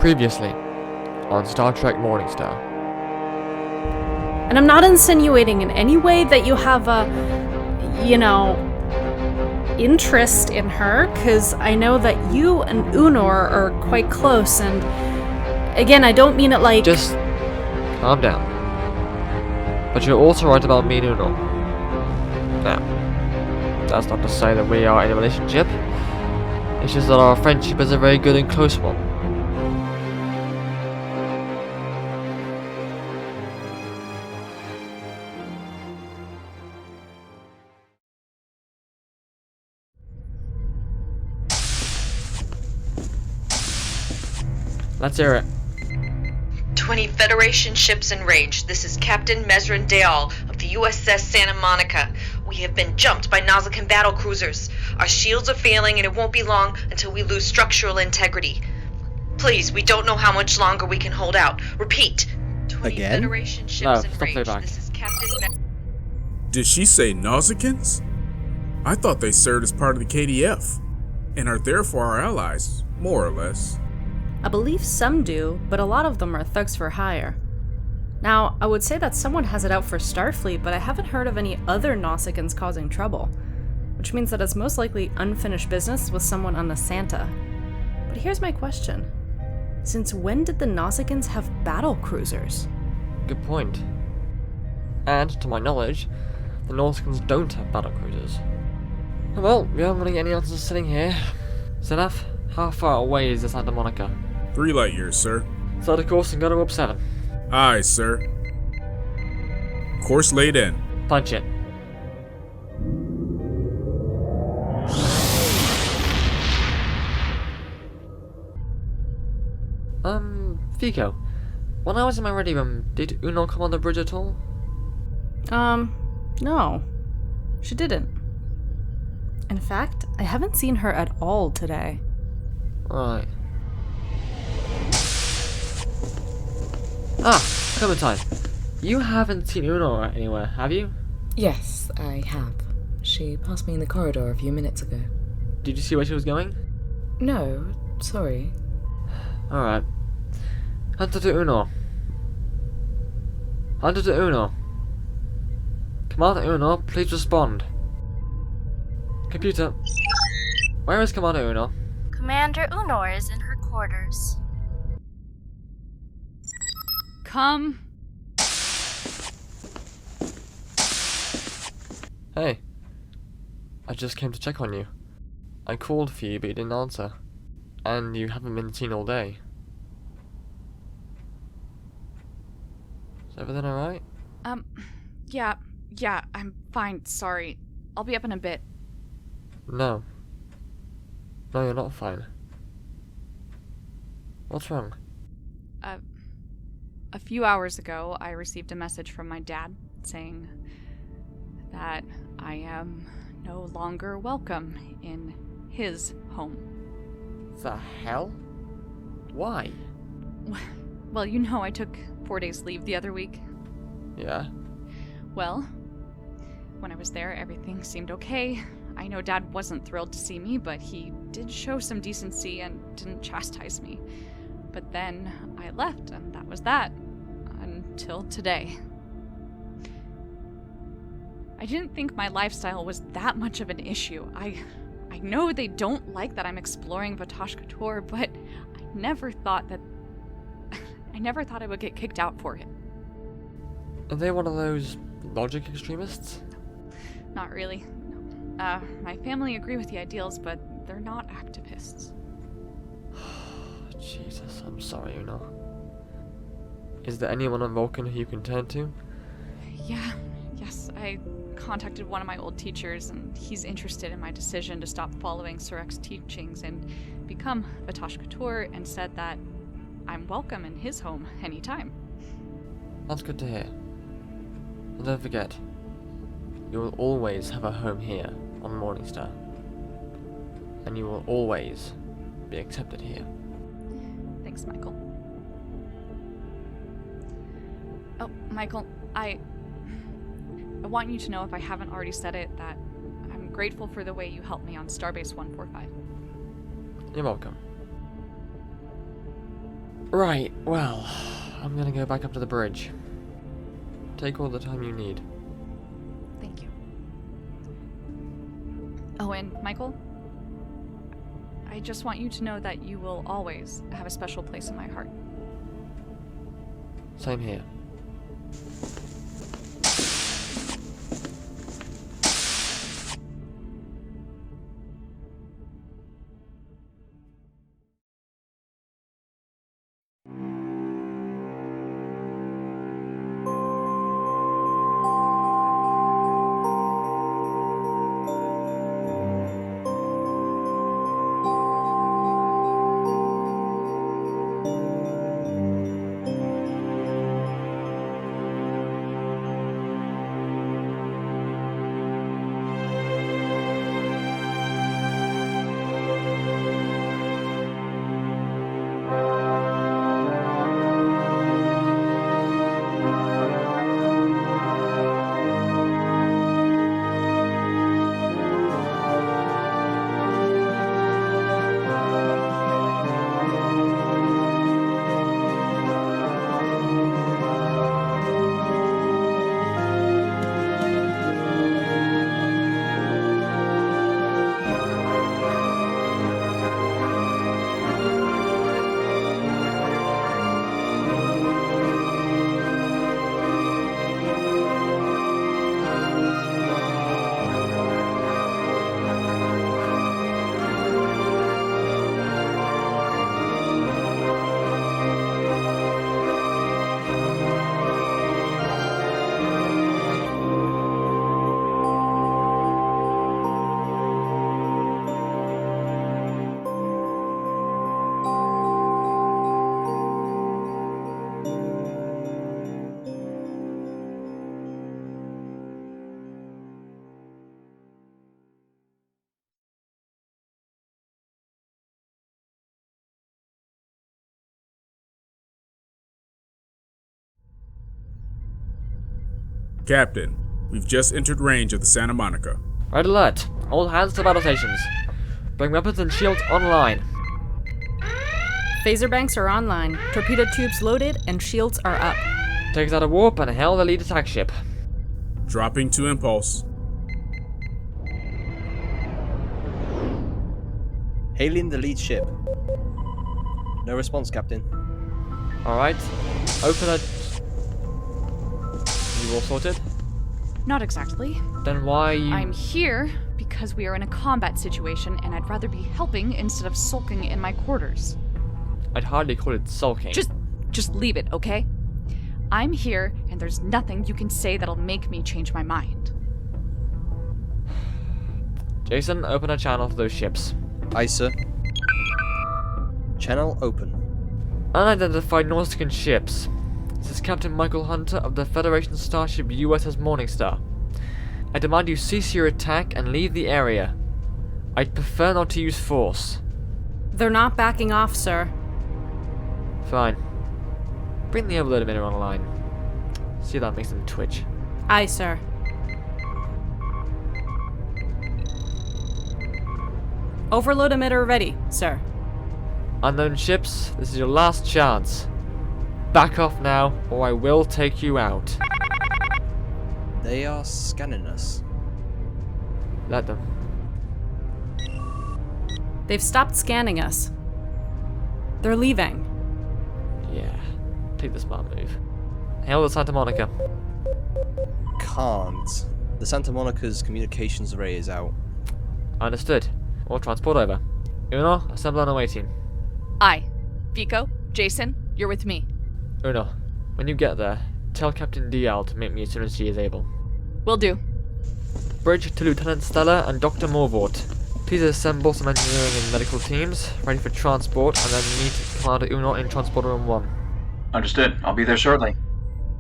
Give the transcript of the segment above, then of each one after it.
Previously, on Star Trek Morningstar. And I'm not insinuating in any way that you have a, interest in her, because I know that you and Unor are quite close, and again, I don't mean it like... Just calm down. But you're also right about me and Unor. Now, that's not to say that we are in a relationship. It's just that our friendship is a very good and close one. Let's hear it. 20 Federation ships in range. This is Captain Mesrin Deal of the U.S.S. Santa Monica. We have been jumped by Nausicaan battle cruisers. Our shields are failing and it won't be long until we lose structural integrity. Please, we don't know how much longer we can hold out. Repeat. 20 Again? Federation ships in stop range. playback. This is Captain Did she say Nausicaans? I thought they served as part of the KDF, and are therefore our allies, more or less. I believe some do, but a lot of them are thugs for hire. Now, I would say that someone has it out for Starfleet, but I haven't heard of any other Nausicaans causing trouble, which means that it's most likely unfinished business with someone on the Santa. But here's my question. Since when did the Nausicaans have battle cruisers? Good point. And, to my knowledge, the Nausicaans don't have battle cruisers. Well, we aren't really getting any answers sitting here. Zenith, how far away is the Santa Monica? 3 light years, sir. Start a course and go to warp 7. Aye, sir. Course laid in. Punch it. Fico, when I was in my ready room, did Uno come on the bridge at all? No. She didn't. In fact, I haven't seen her at all today. Right. Cover time. You haven't seen Uno anywhere, have you? Yes, I have. She passed me in the corridor a few minutes ago. Did you see where she was going? No, sorry. Alright. Hunter to Uno. Hunter to Uno. Commander Uno, please respond. Computer. Where is Commander Uno? Commander Unor is in her quarters. Come. Hey. I just came to check on you. I called for you, but you didn't answer. And you haven't been seen all day. Is everything alright? Yeah, I'm fine, sorry. I'll be up in a bit. No. No, you're not fine. What's wrong? A few hours ago, I received a message from my dad saying that I am no longer welcome in his home. The hell? Why? Well, I took 4 days leave the other week. Yeah? Well, when I was there, everything seemed okay. I know Dad wasn't thrilled to see me, but he did show some decency and didn't chastise me. But then I left, and that was that. Until today. I didn't think my lifestyle was that much of an issue. I know they don't like that I'm exploring Vatosh Couture, but I never thought I would get kicked out for it. Are they one of those logic extremists? Not really. No. My family agree with the ideals, but they're not activists. Jesus, I'm sorry, Uno. Is there anyone on Vulcan who you can turn to? Yes, I contacted one of my old teachers, and he's interested in my decision to stop following Surek's teachings and become Vatosh Couture, and said that I'm welcome in his home anytime. That's good to hear. And don't forget, you will always have a home here on Morningstar. And you will always be accepted here. Thanks, Michael. Oh, Michael, I want you to know, if I haven't already said it, that I'm grateful for the way you helped me on Starbase 145. You're welcome. Right, well, I'm gonna go back up to the bridge. Take all the time you need. Thank you. Oh, and Michael? I just want you to know that you will always have a special place in my heart. Same here. Captain, we've just entered range of the Santa Monica. Red alert! All hands to battle stations. Bring weapons and shields online. Phaser banks are online, torpedo tubes loaded, and shields are up. Take us out of warp and hail the lead attack ship. Dropping to impulse. Hailing the lead ship. No response, Captain. Alright. Open a... You all sorted? Not exactly. Then why are you... I'm here because we are in a combat situation and I'd rather be helping instead of sulking in my quarters. I'd hardly call it sulking. Just leave it, okay? I'm here and there's nothing you can say that'll make me change my mind. Jason, open a channel for those ships. Aye, sir. Channel open. Unidentified Nautican ships. This is Captain Michael Hunter of the Federation starship U.S.S. Morningstar. I demand you cease your attack and leave the area. I'd prefer not to use force. They're not backing off, sir. Fine. Bring the overload emitter online. See if that makes them twitch. Aye, sir. Overload emitter ready, sir. Unknown ships, this is your last chance. Back off now, or I will take you out. They are scanning us. Let them. They've stopped scanning us. They're leaving. Yeah, take the smart move. Hail the Santa Monica. Can't. The Santa Monica's communications array is out. Understood. Or transport over. Uno, assemble on away team. Aye. Vico, Jason, you're with me. Uno, when you get there, tell Captain Dial to meet me as soon as she is able. Will do. Bridge to Lieutenant Stella and Dr. Morvort. Please assemble some engineering and medical teams, ready for transport, and then meet Commander Uno in Transporter Room 1. Understood. I'll be there shortly.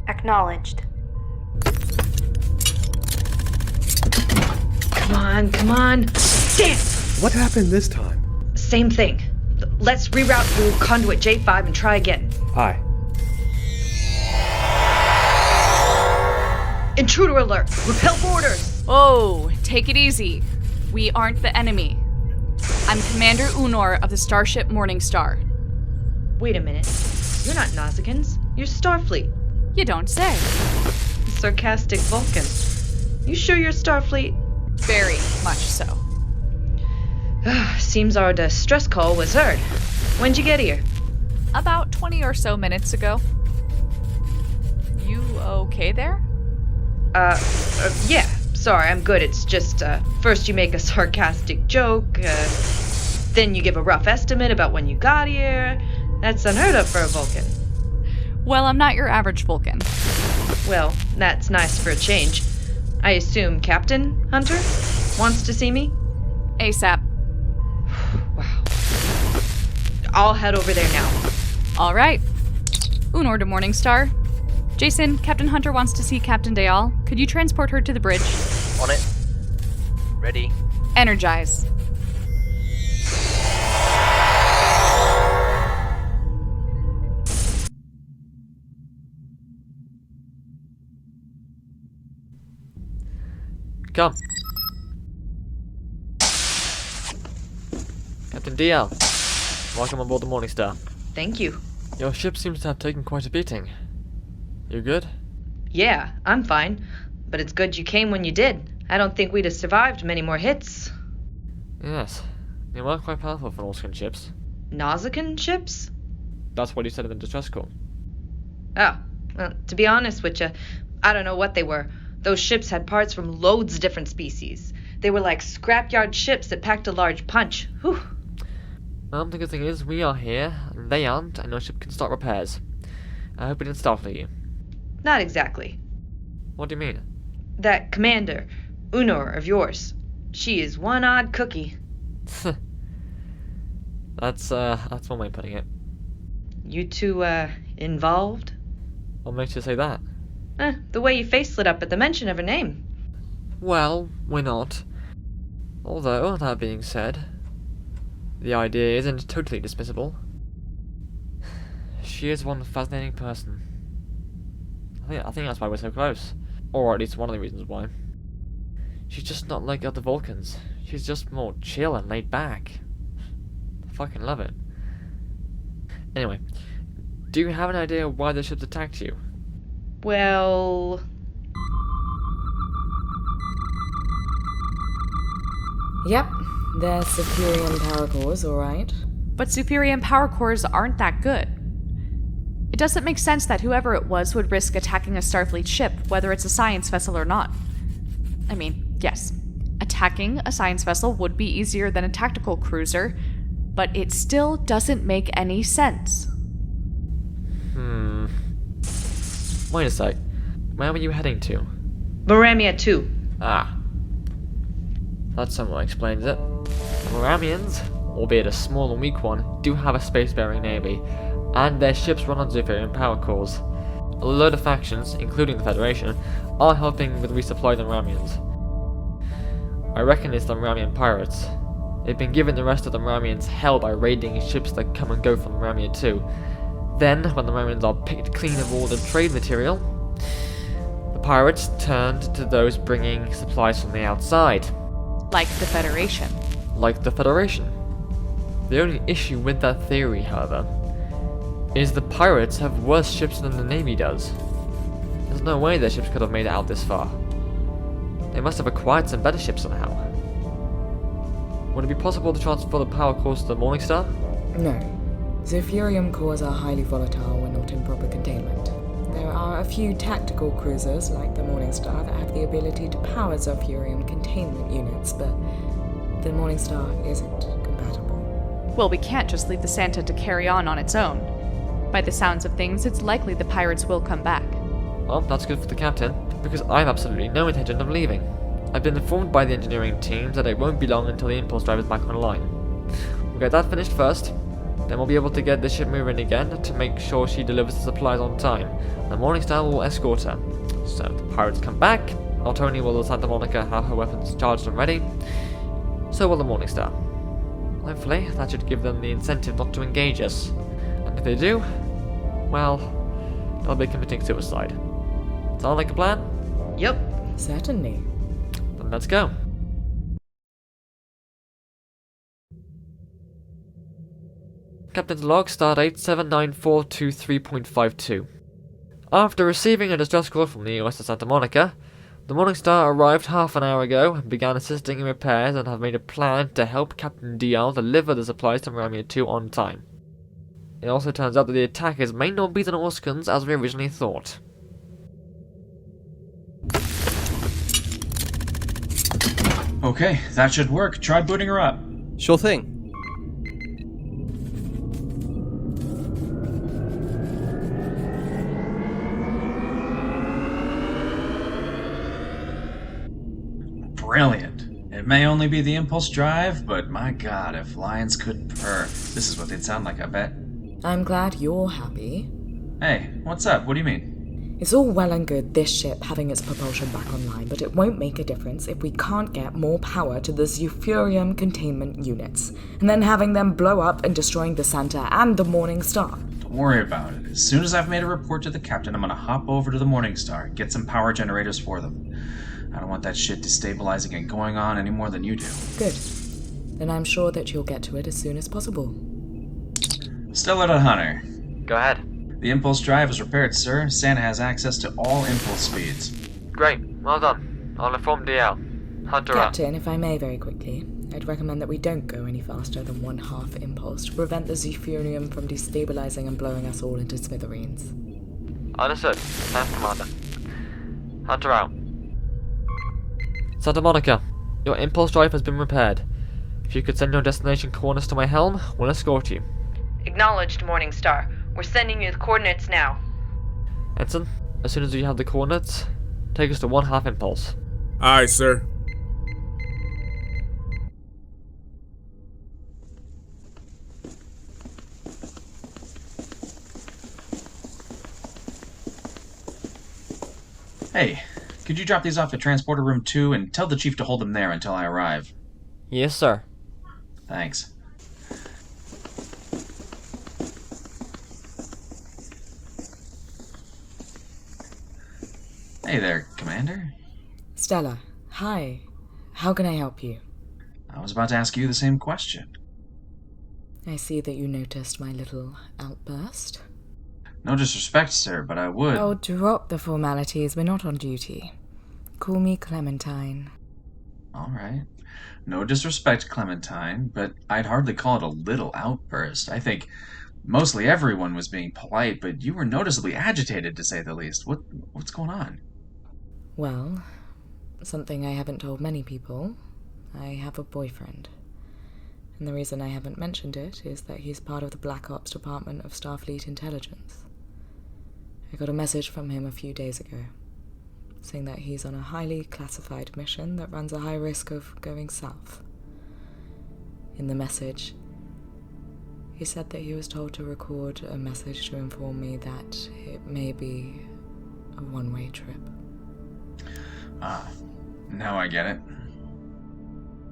Acknowledged. Come on. Damn! What happened this time? Same thing. Let's reroute through conduit J5 and try again. Aye. Intruder alert! Repel boarders! Oh, take it easy. We aren't the enemy. I'm Commander Unor of the starship Morningstar. Wait a minute. You're not Nazicans. You're Starfleet. You don't say. Sarcastic Vulcan. You sure you're Starfleet? Very much so. Seems our distress call was heard. When'd you get here? About 20 or so minutes ago. You okay there? Yeah. Sorry, I'm good. It's just, first you make a sarcastic joke, then you give a rough estimate about when you got here. That's unheard of for a Vulcan. Well, I'm not your average Vulcan. Well, that's nice for a change. I assume Captain Hunter wants to see me? ASAP. Wow. I'll head over there now. All right. Unor to Morningstar. Jason, Captain Hunter wants to see Captain Dayal. Could you transport her to the bridge? On it. Ready. Energize. Come. Captain DL, welcome aboard the Morningstar. Thank you. Your ship seems to have taken quite a beating. You good? Yeah, I'm fine. But it's good you came when you did. I don't think we'd have survived many more hits. Yes. You were quite powerful for Nausicaan ships. Nausicaan ships? That's what you said in the distress call. Oh, well, to be honest with you, I don't know what they were. Those ships had parts from loads of different species. They were like scrapyard ships that packed a large punch. Whew. Well, the good thing is, we are here, and they aren't, and your ship can start repairs. I hope it didn't startle you. Not exactly. What do you mean? That commander, Unor of yours, she is one odd cookie. That's one way of putting it. You two, involved? What makes you say that? The way your face lit up at the mention of her name. Well, we're not. Although, that being said, the idea isn't totally dismissible. She is one fascinating person. I think that's why we're so close. Or at least one of the reasons why. She's just not like other Vulcans. She's just more chill and laid back. I fucking love it. Anyway, do you have an idea why the ships attacked you? Well... Yep, they're Superior power cores, alright. But Superior power cores aren't that good. It doesn't make sense that whoever it was would risk attacking a Starfleet ship, whether it's a science vessel or not. I mean, yes, attacking a science vessel would be easier than a tactical cruiser, but it still doesn't make any sense. Wait a sec. Where were you heading to? Meramia II. Ah. That somewhat explains it. The Meramians, albeit a small and weak one, do have a spacefaring navy, and their ships run on superior power cores. A load of factions, including the Federation, are helping with resupply the Meramians. I reckon it's the Meramian pirates. They've been giving the rest of the Meramians hell by raiding ships that come and go from Meramia II. Then, when the Meramians are picked clean of all the trade material, the pirates turned to those bringing supplies from the outside. Like the Federation. Like the Federation. The only issue with that theory, however, is the pirates have worse ships than the Navy does. There's no way their ships could have made it out this far. They must have acquired some better ships somehow. Would it be possible to transfer the power cores to the Morningstar? No. Zephyrium cores are highly volatile when not in proper containment. There are a few tactical cruisers, like the Morningstar, that have the ability to power Zephyrium containment units, but the Morningstar isn't compatible. Well, we can't just leave the Santa to carry on its own. By the sounds of things, it's likely the pirates will come back. Well, that's good for the captain, because I have absolutely no intention of leaving. I've been informed by the engineering teams that it won't be long until the impulse drive is back online. We'll get that finished first, then we'll be able to get the ship moving again to make sure she delivers the supplies on time. The Morningstar will escort her. So if the pirates come back, not only will the Santa Monica have her weapons charged and ready, so will the Morningstar. Hopefully, that should give them the incentive not to engage us. And if they do, well, they'll be committing suicide. Sound like a plan? Yep. Certainly. Then let's go. Captain's log, stardate 79423.52. After receiving a distress call from the U.S.S. Santa Monica, the Morningstar arrived half an hour ago and began assisting in repairs and have made a plan to help Captain DL deliver the supplies to Meramia II on time. It also turns out that the attackers may not be the Norskans as we originally thought. Okay, that should work. Try booting her up. Sure thing. Brilliant. It may only be the impulse drive, but my god, if lions could purr, this is what they'd sound like, I bet. I'm glad you're happy. Hey, what's up? What do you mean? It's all well and good this ship having its propulsion back online, but it won't make a difference if we can't get more power to the Zephyrium containment units, and then having them blow up and destroying the Santa and the Morningstar. Don't worry about it. As soon as I've made a report to the captain, I'm gonna hop over to the Morningstar and get some power generators for them. I don't want that shit destabilizing and going on any more than you do. Good. Then I'm sure that you'll get to it as soon as possible. Still at a Hunter. Go ahead. The impulse drive is repaired, sir. Santa has access to all impulse speeds. Great, well done. I'll inform DL. Hunter up. Captain, if I may very quickly, I'd recommend that we don't go any faster than 1/2 impulse to prevent the Zephyrium from destabilizing and blowing us all into smithereens. Understood. Thanks, Commander. Hunter out. Santa Monica, your impulse drive has been repaired. If you could send your destination coordinates to my helm, we'll escort you. Acknowledged, Morningstar. We're sending you the coordinates now. Ensign, as soon as you have the coordinates, take us to 1/2 impulse. Aye, sir. Hey, could you drop these off at Transporter Room 2 and tell the chief to hold them there until I arrive? Yes, sir. Thanks. Hey there, Commander. Stella, hi. How can I help you? I was about to ask you the same question. I see that you noticed my little outburst. No disrespect, sir, but I would... Oh, drop the formalities. We're not on duty. Call me Clementine. All right. No disrespect, Clementine, but I'd hardly call it a little outburst. I think mostly everyone was being polite, but you were noticeably agitated, to say the least. What's going on? Well, something I haven't told many people. I have a boyfriend. And the reason I haven't mentioned it is that he's part of the Black Ops Department of Starfleet Intelligence. I got a message from him a few days ago, saying that he's on a highly classified mission that runs a high risk of going south. In the message, he said that he was told to record a message to inform me that it may be a one-way trip. Ah, now I get it.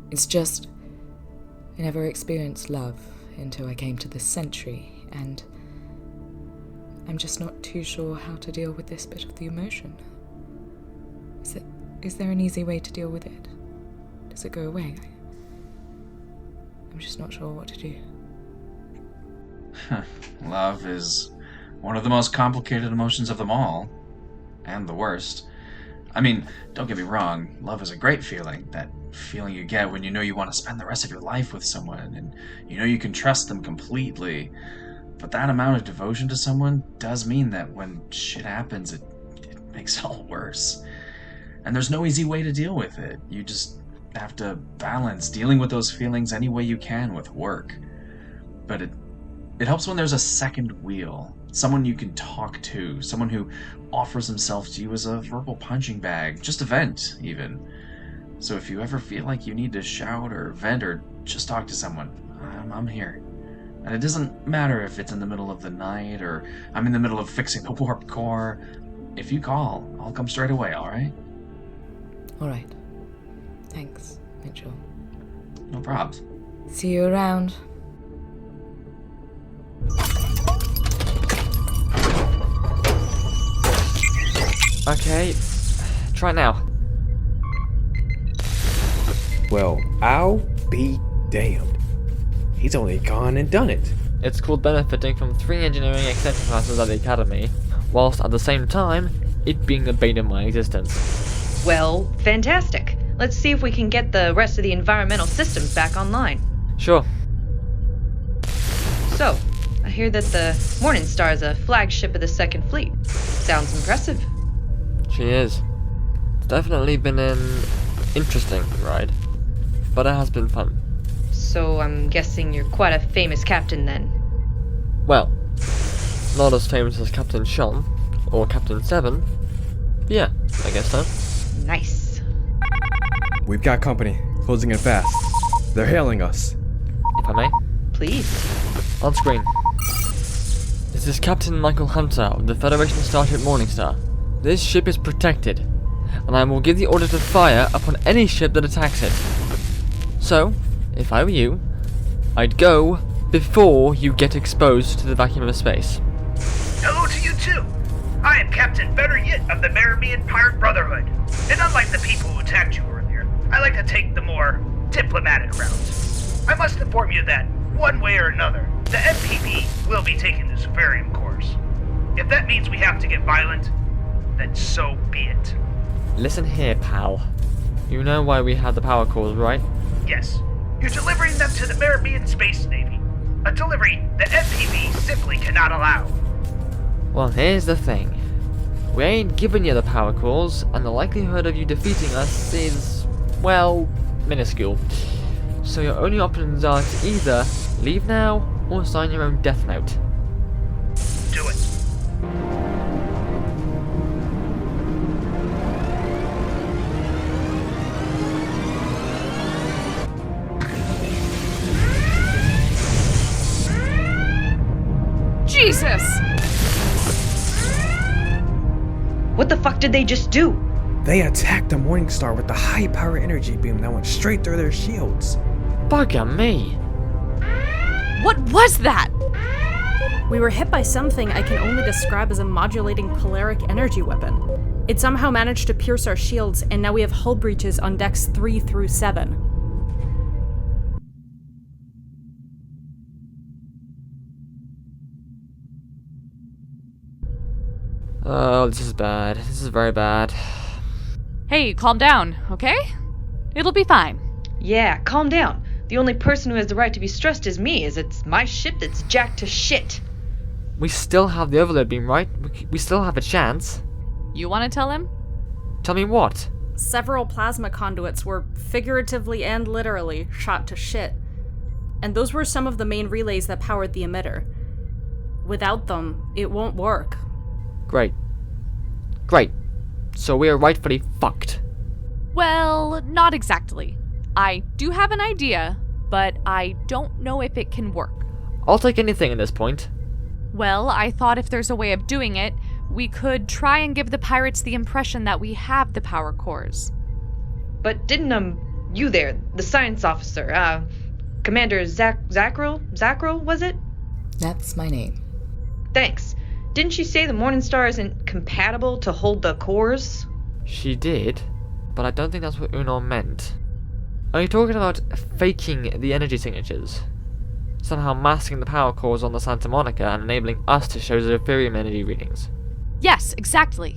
It's just, I never experienced love until I came to this century, and I'm just not too sure how to deal with this bit of the emotion. Is there an easy way to deal with it? Does it go away? I'm just not sure what to do. Love is one of the most complicated emotions of them all. And the worst. I mean, don't get me wrong, love is a great feeling. That feeling you get when you know you want to spend the rest of your life with someone, and you know you can trust them completely. But that amount of devotion to someone does mean that when shit happens, it makes it all worse. And there's no easy way to deal with it. You just have to balance dealing with those feelings any way you can with work. But it helps when there's a second wheel. Someone you can talk to. Someone who offers himself to you as a verbal punching bag. Just a vent, even. So if you ever feel like you need to shout or vent or just talk to someone, I'm here. And it doesn't matter if it's in the middle of the night or I'm in the middle of fixing the warp core. If you call, I'll come straight away, alright? Alright. Thanks, Mitchell. No probs. See you around. Okay, try now. Well, I'll be damned. He's only gone and done it. It's called benefiting from 3 engineering extension classes at the Academy, whilst at the same time, it being the bane of my existence. Well, fantastic. Let's see if we can get the rest of the environmental systems back online. Sure. So, I hear that the Morningstar is a flagship of the Second Fleet. Sounds impressive. She is. It's definitely been an interesting ride, but it has been fun. So I'm guessing you're quite a famous captain then. Well, not as famous as Captain Sean, or Captain 7. Yeah, I guess so. Nice. We've got company. Closing in fast. They're hailing us. If I may. Please. On screen. This is Captain Michael Hunter of the Federation starship Morningstar. This ship is protected, and I will give the order to fire upon any ship that attacks it. So, if I were you, I'd go before you get exposed to the vacuum of space. Hello to you too. I am Captain Better Yet of the Meramia Pirate Brotherhood, and unlike the people who attacked you earlier, I like to take the more diplomatic route. I must inform you that, one way or another, the MPB will be taking the Zufarium course. If that means we have to get violent, then so be it. Listen here, pal. You know why we had the power cores, right? Yes, you're delivering them to the Meramia Space Navy, a delivery the MPB simply cannot allow. Well, here's the thing. We ain't giving you the power cores, and the likelihood of you defeating us is, well, minuscule. So your only options are to either leave now, or sign your own death note. Do it. Jesus! What the fuck did they just do? They attacked the Morningstar with the high-power energy beam that went straight through their shields. Bugger me! What was that? We were hit by something I can only describe as a modulating polaric energy weapon. It somehow managed to pierce our shields, and now we have hull breaches on decks 3 through 7. Oh, this is bad. This is very bad. Hey, calm down, okay? It'll be fine. Yeah, calm down. The only person who has the right to be stressed is me, as it's my ship that's jacked to shit. We still have the overload beam, right? We still have a chance. You want to tell him? Tell me what? Several plasma conduits were, figuratively and literally, shot to shit. And those were some of the main relays that powered the emitter. Without them, it won't work. Great. Great. So we are rightfully fucked. Well, not exactly. I do have an idea, but I don't know if it can work. I'll take anything at this point. Well, I thought if there's a way of doing it, we could try and give the pirates the impression that we have the power cores. But didn't, you there, the science officer, Commander Zackrel, was it? That's my name. Thanks. Didn't she say the Morningstar isn't compatible to hold the cores? She did, but I don't think that's what Uno meant. Are you talking about faking the energy signatures? Somehow masking the power cores on the Santa Monica and enabling us to show Zufarium energy readings? Yes, exactly.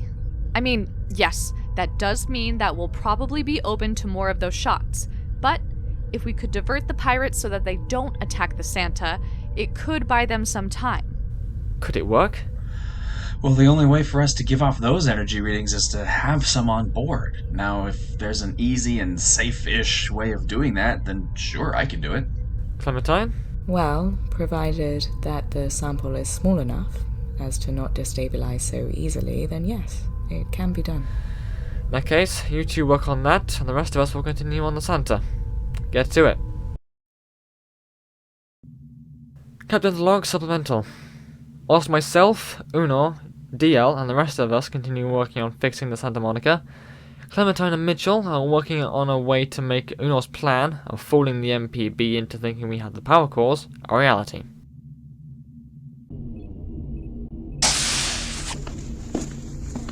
I mean, yes, that does mean that we'll probably be open to more of those shots. But if we could divert the pirates so that they don't attack the Santa, it could buy them some time. Could it work? Well, the only way for us to give off those energy readings is to have some on board. Now, if there's an easy and safe-ish way of doing that, then sure, I can do it. Clementine? Well, provided that the sample is small enough as to not destabilize so easily, then yes, it can be done. In that case, you two work on that, and the rest of us will continue on the Santa. Get to it. Captain's log supplemental. Whilst myself, Uno, DL, and the rest of us continue working on fixing the Santa Monica, Clementine and Mitchell are working on a way to make Uno's plan of fooling the MPB into thinking we had the power cores a reality.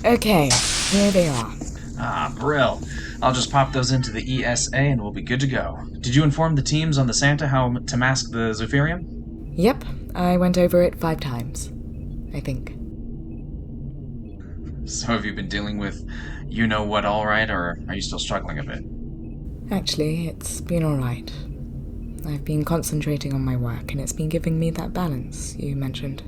Okay, here they are. Ah, brill. I'll just pop those into the ESA and we'll be good to go. Did you inform the teams on the Santa how to mask the Zufarium? Yep, I went over it 5 times, I think. So have you been dealing with you-know-what all right, or are you still struggling a bit? Actually, it's been alright. I've been concentrating on my work, and it's been giving me that balance you mentioned.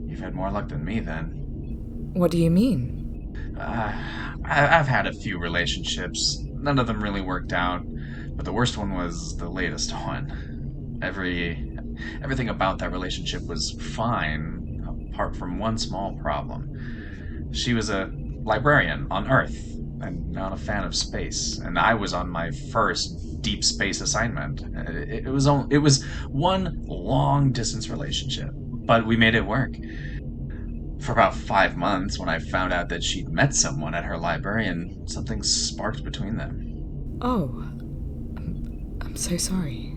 You've had more luck than me, then. What do you mean? I've had a few relationships. None of them really worked out, but the worst one was the latest one. Everything about that relationship was fine, apart from one small problem. She was a librarian on Earth, and not a fan of space, and I was on my first deep space assignment. It was one long-distance relationship, but we made it work. For about 5 months, when I found out that she'd met someone at her library and something sparked between them. Oh, I'm so sorry.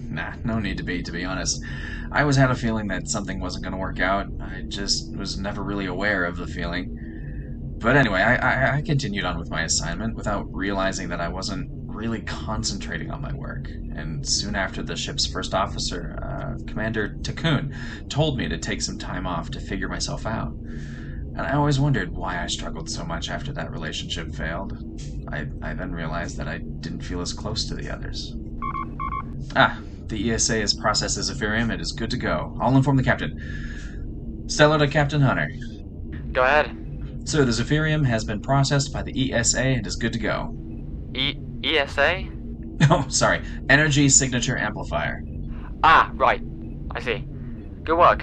Nah, no need to be honest. I always had a feeling that something wasn't going to work out. I just was never really aware of the feeling. But anyway, I continued on with my assignment without realizing that I wasn't really concentrating on my work. And soon after, the ship's first officer, Commander Takun, told me to take some time off to figure myself out. And I always wondered why I struggled so much after that relationship failed. I then realized that I didn't feel as close to the others. The ESA has processed the Zephyrium. It is good to go. I'll inform the captain. Stellar to Captain Hunter. Go ahead. Sir, the Zephyrium has been processed by the ESA and is good to go. ESA? Oh, sorry. Energy Signature Amplifier. Ah, right. I see. Good work.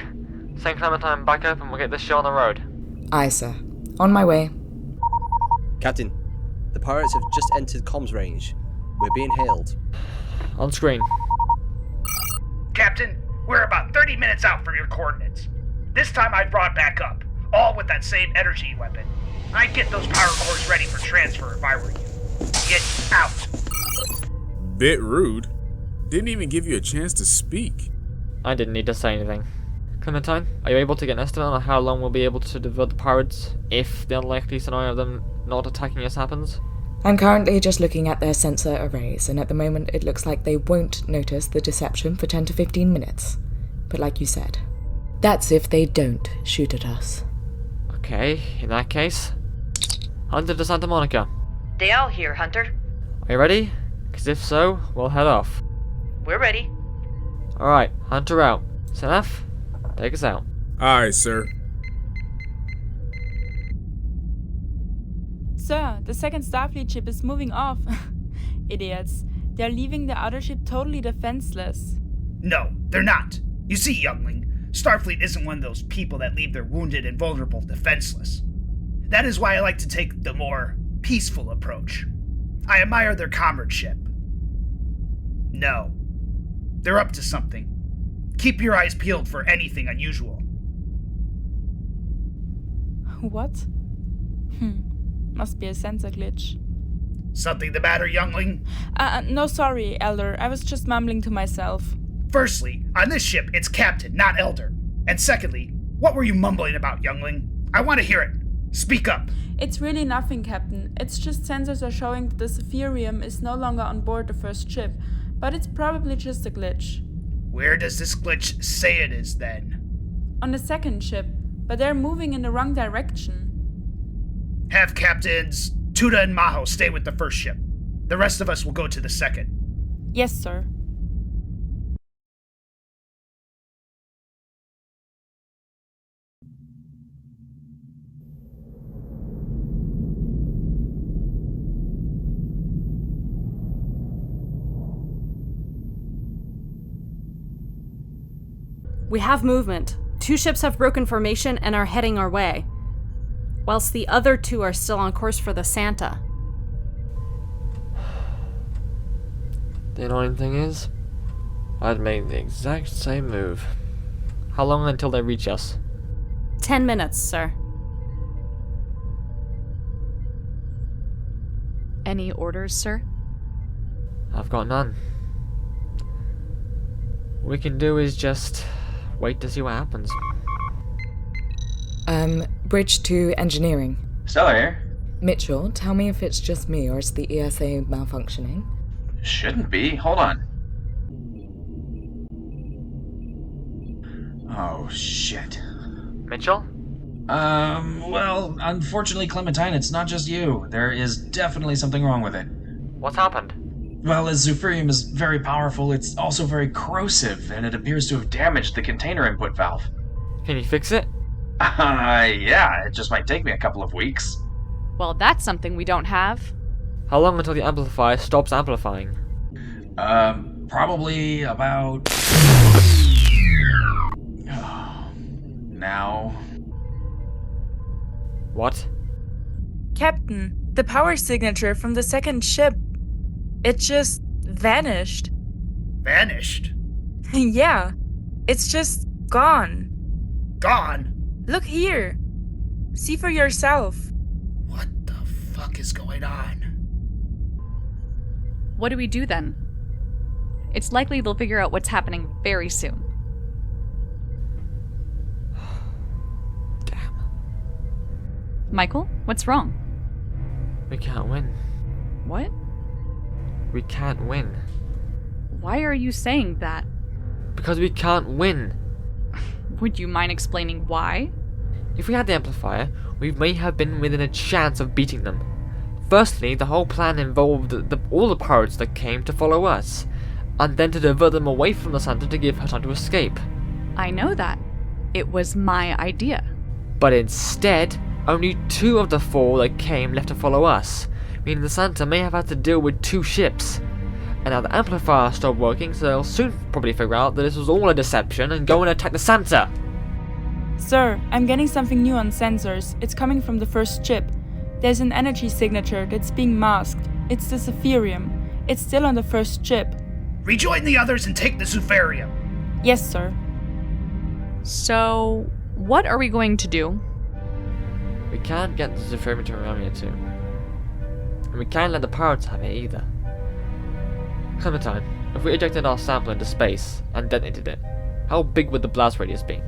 Send Clementine back up and we'll get this show on the road. Aye, sir. On my way. Captain, the pirates have just entered comms range. We're being hailed. On screen. Captain, we're about 30 minutes out from your coordinates. This time I brought back up, all with that same energy weapon. I'd get those power cores ready for transfer if I were you. Get out. Bit rude. Didn't even give you a chance to speak. I didn't need to say anything. Clementine, are you able to get an estimate on how long we'll be able to divert the pirates if the unlikely scenario of them not attacking us happens? I'm currently just looking at their sensor arrays, and at the moment it looks like they won't notice the deception for 10 to 15 minutes. But like you said, that's if they don't shoot at us. Okay, in that case, Hunter to Santa Monica. Dale here, Hunter. Are you ready? Because if so, we'll head off. We're ready. Alright, Hunter out. Senef, take us out. Aye, sir. Sir, the second Starfleet ship is moving off. Idiots. They're leaving the other ship totally defenseless. No, they're not. You see, youngling, Starfleet isn't one of those people that leave their wounded and vulnerable defenseless. That is why I like to take the more peaceful approach. I admire their comradeship. No, they're up to something. Keep your eyes peeled for anything unusual. What? Must be a sensor glitch. Something the matter, youngling? No, sorry, Elder. I was just mumbling to myself. Firstly, on this ship, it's Captain, not Elder. And secondly, what were you mumbling about, youngling? I want to hear it. Speak up. It's really nothing, Captain. It's just sensors are showing that the Zephyrium is no longer on board the first ship, but it's probably just a glitch. Where does this glitch say it is, then? On the second ship, but they're moving in the wrong direction. Have Captains Tuda and Maho stay with the first ship. The rest of us will go to the second. Yes, sir. We have movement. 2 ships have broken formation and are heading our way, whilst the other 2 are still on course for the Santa. The annoying thing is, I'd made the exact same move. How long until they reach us? 10 minutes, sir. Any orders, sir? I've got none. What we can do is just wait to see what happens. Bridge to engineering. Stellar here. Mitchell, tell me if it's just me or is the ESA malfunctioning? Shouldn't be. Hold on. Oh, shit. Mitchell? Well, unfortunately, Clementine, it's not just you. There is definitely something wrong with it. What's happened? Well, as Zephyrium is very powerful, it's also very corrosive, and it appears to have damaged the container input valve. Can you fix it? Yeah, it just might take me a couple of weeks. Well, that's something we don't have. How long until the amplifier stops amplifying? Probably about... now... What? Captain, the power signature from the second ship. It just vanished. Vanished? Yeah, it's just gone. Gone? Look here. See for yourself. What the fuck is going on? What do we do then? It's likely they'll figure out what's happening very soon. Damn. Michael, what's wrong? We can't win. What? We can't win. Why are you saying that? Because we can't win. Would you mind explaining why? If we had the amplifier, we may have been within a chance of beating them. Firstly, the whole plan involved all the pirates that came to follow us, and then to divert them away from the Santa to give her time to escape. I know that. It was my idea. But instead, only 2 of the 4 that came left to follow us, meaning the Santa may have had to deal with 2 ships. And now the amplifier stopped working, so they'll soon probably figure out that this was all a deception and go and attack the Santa. Sir, I'm getting something new on sensors. It's coming from the first ship. There's an energy signature that's being masked. It's the Zephyrium. It's still on the first ship. Rejoin the others and take the Zephyrium. Yes, sir. So, what are we going to do? We can't get the Zephyrium to Meramia II. And we can't let the pirates have it either. Clementine, if we ejected our sample into space and detonated it, how big would the blast radius be?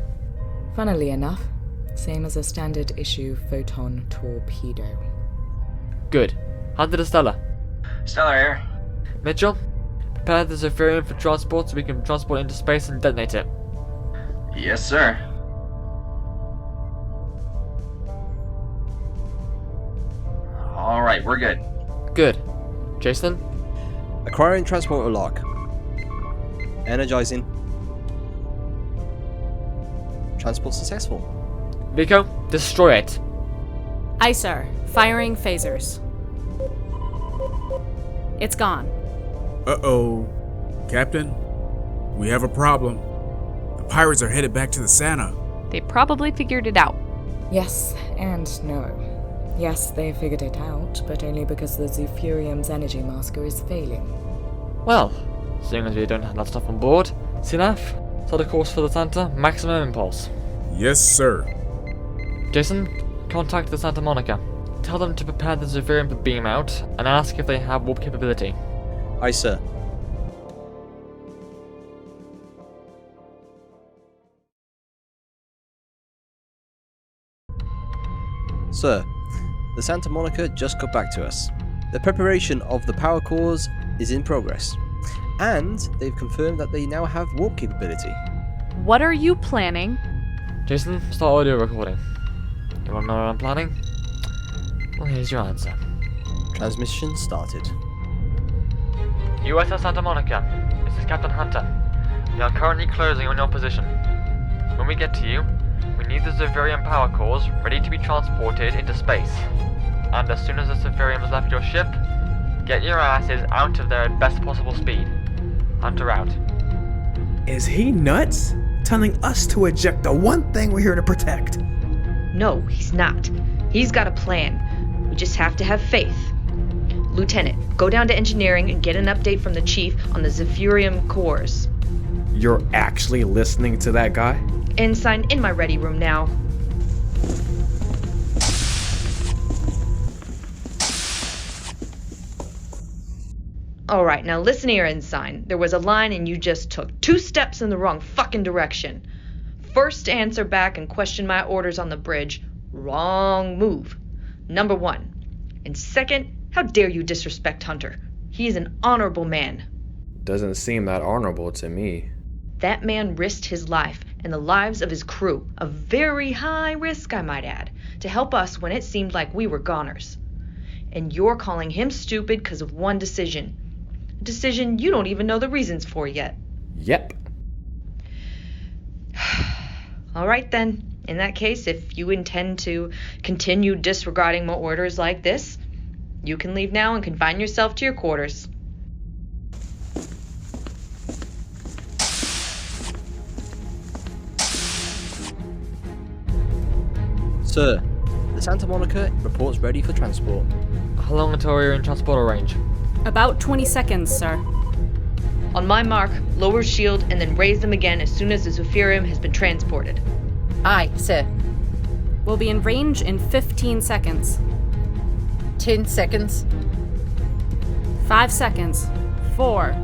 Funnily enough, same as a standard issue photon torpedo. Good. Hand to the Stella. Stellar here. Mitchell, prepare the Zephyrium for transport so we can transport it into space and detonate it. Yes, sir. Alright, we're good. Good. Jason? Acquiring transporter lock. Energizing. Transport successful. Vico, destroy it. Aye, sir. Firing phasers. It's gone. Uh-oh. Captain, we have a problem. The pirates are headed back to the Santa. They probably figured it out. Yes and no. Yes, they figured it out, but only because the Zephyrium's energy masker is failing. Well, seeing as we don't have that stuff on board, Sinaf, set a course for the Santa, maximum impulse. Yes, sir. Jason, contact the Santa Monica. Tell them to prepare the Zephyrium for beam out, and ask if they have warp capability. Aye, sir. Sir, the Santa Monica just got back to us. The preparation of the power cores is in progress, and they've confirmed that they now have warp capability. What are you planning? Jason, start audio recording. You wanna know what I'm planning? Well, here's your answer. Transmission started. U.S.S. Santa Monica, this is Captain Hunter. We are currently closing on your position. When we get to you, we need the Zephyrium power cores ready to be transported into space. And as soon as the Zephyrium has left your ship, get your asses out of there at best possible speed. Hunter out. Is he nuts? Telling us to eject the one thing we're here to protect. No, he's not. He's got a plan. We just have to have faith. Lieutenant, go down to engineering and get an update from the chief on the Zephyrium cores. You're actually listening to that guy? Ensign, in my ready room now. Alright, now listen here, Ensign. There was a line and you just took 2 steps in the wrong fucking direction. First, answer back and question my orders on the bridge. Wrong move. Number 1. And second, how dare you disrespect Hunter? He is an honorable man. Doesn't seem that honorable to me. That man risked his life, and the lives of his crew, a very high risk, I might add, to help us when it seemed like we were goners. And you're calling him stupid because of one decision. A decision you don't even know the reasons for yet. Yep. All right then. In that case, if you intend to continue disregarding my orders like this, you can leave now and confine yourself to your quarters. Sir, the Santa Monica reports ready for transport. How long until we're in transporter range? About 20 seconds, sir. On my mark, lower shield and then raise them again as soon as the Zephyrium has been transported. Aye, sir. We'll be in range in 15 seconds. 10 seconds. 5 seconds. 4,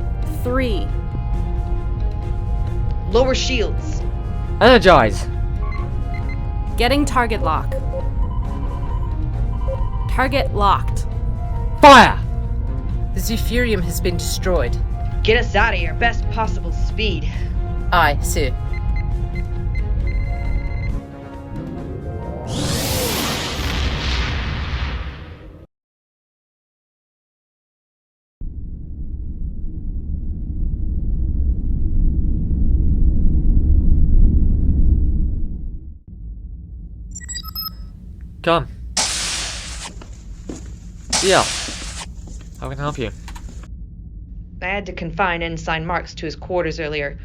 3. Lower shields. Energize! Getting target lock. Target locked. Fire! The Zephyrium has been destroyed. Get us out of here, best possible speed. Aye, sir. Come. Yeah. How can I help you? I had to confine Ensign Marks to his quarters earlier.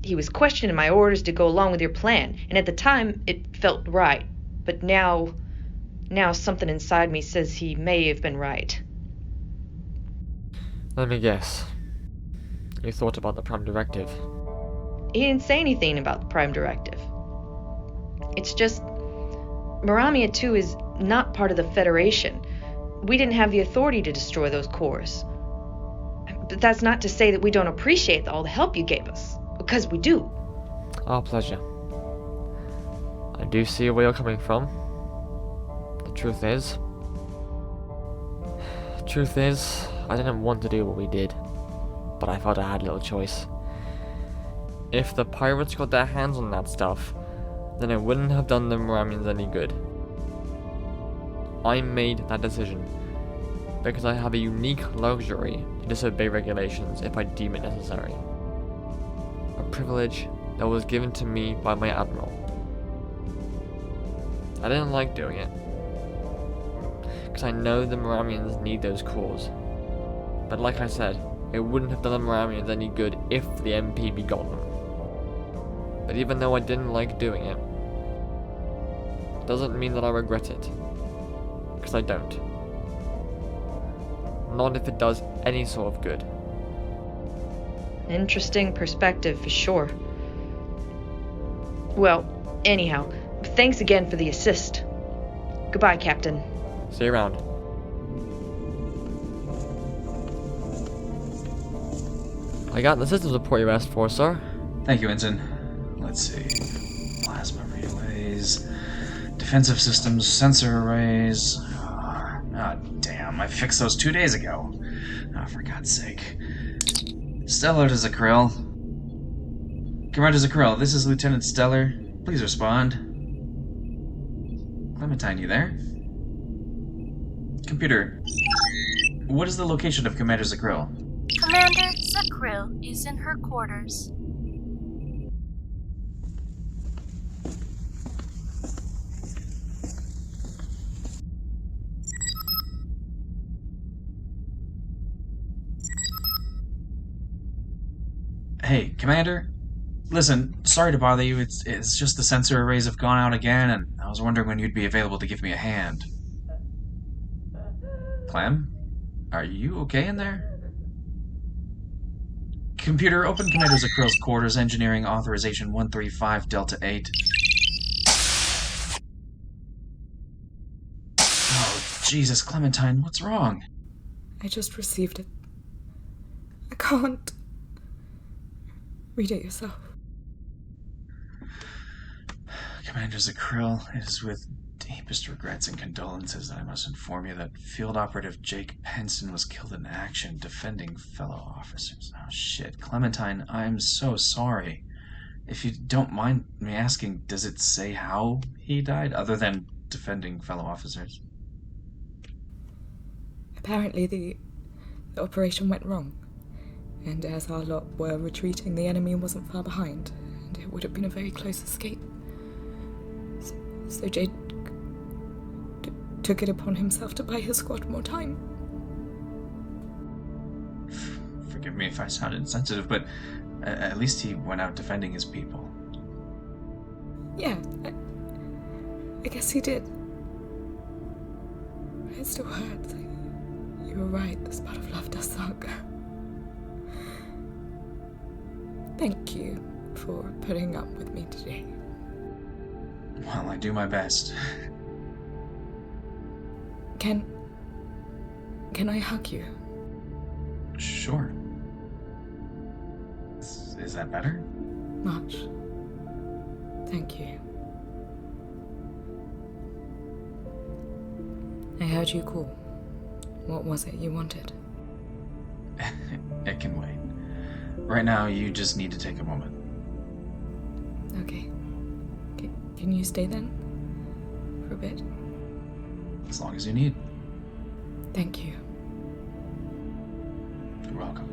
He was questioning my orders to go along with your plan, and at the time, it felt right. But now something inside me says he may have been right. Let me guess. You thought about the Prime Directive. He didn't say anything about the Prime Directive. It's just, Meramia II is not part of the Federation. We didn't have the authority to destroy those cores. But that's not to say that we don't appreciate all the help you gave us, because we do. Our pleasure. I do see where you're coming from. The truth is, I didn't want to do what we did, but I felt I had little choice. If the pirates got their hands on that stuff, then it wouldn't have done the Meramians any good. I made that decision because I have a unique luxury to disobey regulations if I deem it necessary. A privilege that was given to me by my admiral. I didn't like doing it, because I know the Meramians need those cores. But like I said, it wouldn't have done the Meramians any good if the MP begot them. But even though I didn't like doing it, doesn't mean that I regret it. Because I don't. Not if it does any sort of good. Interesting perspective for sure. Well, anyhow, thanks again for the assist. Goodbye, Captain. See you around. I got the systems report you asked for, sir. Thank you, Ensign. Let's see. Plasma relays, defensive systems, sensor arrays. Ah, damn, I fixed those 2 days ago. Oh, for God's sake. Stellar to Zakrill. Commander Zakrill, this is Lieutenant Stellar. Please respond. Clementine, you there? Computer, what is the location of Commander Zakrill? Commander Zakrill is in her quarters. Hey, Commander? Listen, sorry to bother you, it's just the sensor arrays have gone out again, and I was wondering when you'd be available to give me a hand. Clem? Are you okay in there? Computer, open Commander Zakrill's quarters, engineering authorization 135 Delta 8. Oh, Jesus, Clementine, what's wrong? I just received it. I can't. Read it yourself. Commander Zakrill, it is with deepest regrets and condolences that I must inform you that Field Operative Jake Penston was killed in action defending fellow officers. Oh shit, Clementine, I'm so sorry. If you don't mind me asking, does it say how he died, other than defending fellow officers? Apparently the operation went wrong, and as our lot were retreating, the enemy wasn't far behind, and it would have been a very close escape. So Jade took it upon himself to buy his squad more time. Forgive me if I sound insensitive, but at least he went out defending his people. Yeah, I guess he did. It still hurts. You were right, the spot of love does suck. Thank you for putting up with me today. Well, I do my best. Can I hug you? Sure. Is that better? Much. Thank you. I heard you call. What was it you wanted? It can wait. Right now, you just need to take a moment. Okay. Can you stay then? For a bit? As long as you need. Thank you. You're welcome.